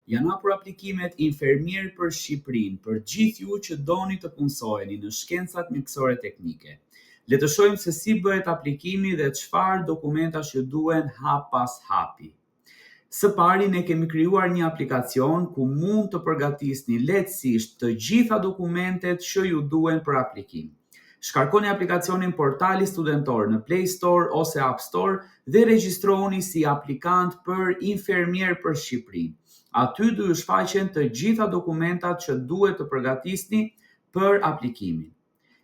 Janë hapur aplikimet Infermier për Shqipërinë për gjithë ju që doni të punësojeni në shkencat mjekësore teknike. Le të shohim se si bëhet aplikimi dhe çfarë dokumentash ju duhen hap pas hapi. Së pari ne kemi krijuar një aplikacion ku mund të përgatisni lehtësisht të gjitha dokumentet që ju duhen për aplikim. Shkarkoni aplikacionin Portali Studentor në Play Store ose App Store dhe regjistrohuni si aplikant për Infermier për Shqipërinë. Aty do ju shfaqen të gjitha dokumentat që duhet të përgatisni për aplikimin.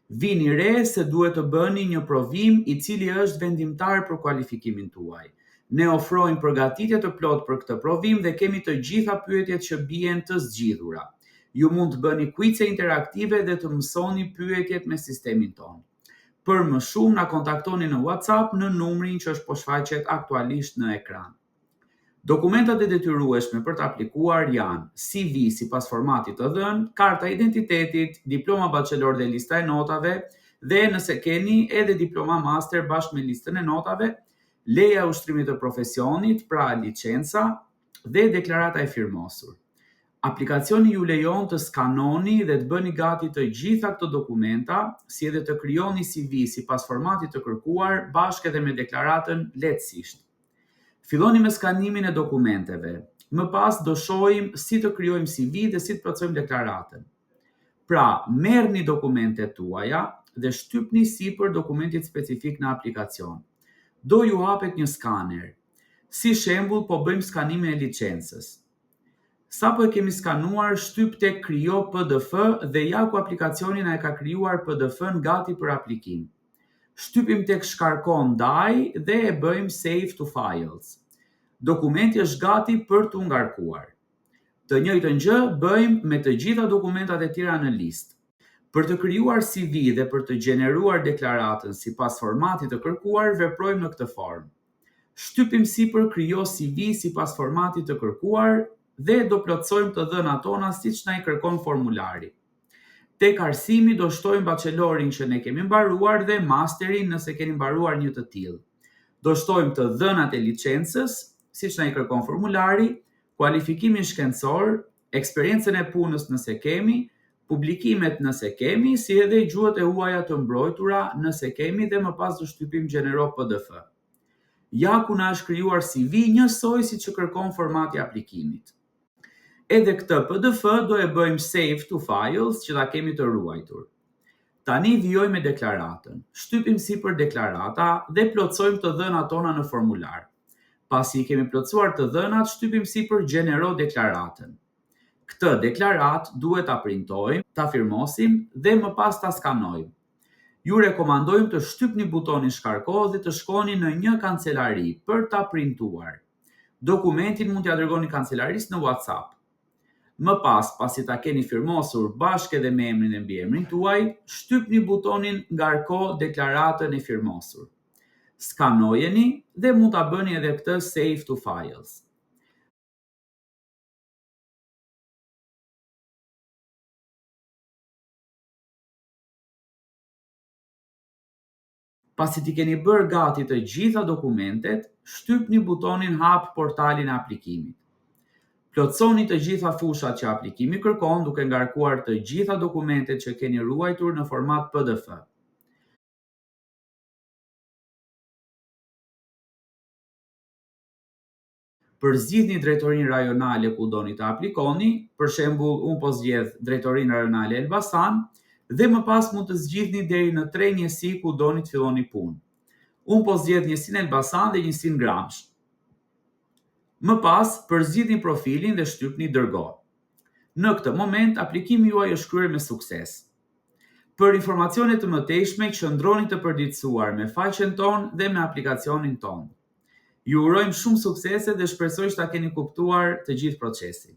Vini re se duhet të bëni një provim i cili është vendimtar për kualifikimin tuaj. Ne ofrojmë përgatitje të plotë për këtë provim dhe kemi të gjitha pyetjet që bien të zgjidhura. Ju mund të bëni kuice interaktive dhe të mësoni pyetjet me sistemin tonë. Për më shumë na kontaktoni në WhatsApp në numrin që është po shfaqet aktualisht në ekran. Dokumentat e detyrueshme për të aplikuar janë CV sipas formatit të dhënë, karta e identitetit, diploma bachelor dhe lista e notave dhe nëse keni edhe diploma master bashkë me listën e notave, leja e ushtrimit të profesionit, pra licenca dhe deklarata e firmosur. Aplikacioni ju lejon të skanoni dhe të bëni gati të gjitha këto dokumenta, si edhe të krijoni CV sipas formatit të kërkuar bashkë edhe me deklaratën lehtësisht. Filloni me skanimin e dokumenteve. Më pas do shohim si të krijojmë CV dhe si të plotësojmë deklaratën. Pra, merrni dokumentet tuaja dhe shtypni sipër dokumentit specifik në aplikacion. Do ju hapet një skaner. Si shembull, po bëjmë skanimin e licencës. Sapo e kemi skanuar, shtyp tek Krijo PDF dhe ja ku aplikacioni na e ka krijuar PDF-n gati për aplikim. Shtypim tek Shkarko ndaj dhe e bëjmë Save to Files. Dokumenti është gati për t'u ngarkuar. Të njëjtën gjë bëjmë me të gjitha dokumentat e tjera në listë. Për të krijuar CV dhe për të gjeneruar deklaratën sipas formatit të kërkuar, veprojmë në këtë formë. Shtypim sipër Krijo CV sipas formatit të kërkuar dhe do plotësojmë të dhënat tona siç na i kërkon formulari. Tek arsimi do shtojmë bachelorin që ne kemi mbaruar dhe masterin nëse keni mbaruar një të tillë. Do shtojmë të dhënat e licencës, siç na i kërkon formulari, kualifikimin shkencor, eksperiencën e punës nëse kemi, publikimet nëse kemi, si edhe gjuhët e huaja të mbrojtura nëse kemi dhe më pas do shtypim Gjenero PDF. Ja ku na është krijuar CV njësoj siç e kërkon formati i aplikimit. Edhe këtë PDF do e bëjmë Save to Files që ta kemi të ruajtur. Tani vijojmë me deklaratën. Shtypim sipër deklarata dhe plotësojmë të dhënat tona në formular. Pasi i kemi plotësuar të dhënat, shtypim sipër Gjenero deklaratën. Këtë deklarat duhet ta printojmë, ta firmosim dhe më pas ta skanojmë. Ju rekomandojmë të shtypni butonin Shkarko dhe të shkoni në një kancelari për ta printuar. Dokumentin mund t'ia dërgoni kancelarisë në WhatsApp. Më pas, pasi ta keni firmosur bashkë edhe me emrin e mbiemrin tuaj, shtypni butonin Ngarko deklaratën e firmosur. Skanojeni dhe mund ta bëni edhe këtë Save to Files. Pasi t'i keni bërë gati të gjitha dokumentet, shtypni butonin Hap portalin e aplikimit. Plotësoni të gjitha fushat që aplikimi kërkon duke ngarkuar të gjitha dokumentet që keni ruajtur në format PDF. Përzgjidhni drejtorinë rajonale ku doni të aplikoni, për shembull, unë po zgjedh drejtorinë rajonale Elbasan, dhe më pas mund të zgjidhni deri në 3 njësi ku doni të filloni punë. Unë po zgjedh njësinë Elbasan dhe njësinë Gramsh. Më pas, përzgjidhni profilin dhe shtypni Dërgo. Në këtë moment, aplikimi juaj është kryer me sukses. Për informacione të mëtejshme, qëndroni të përditësuar me faqen tonë dhe me aplikacionin tonë. Ju urojmë shumë suksese dhe shpresoj që ta keni kuptuar të gjithë procesin.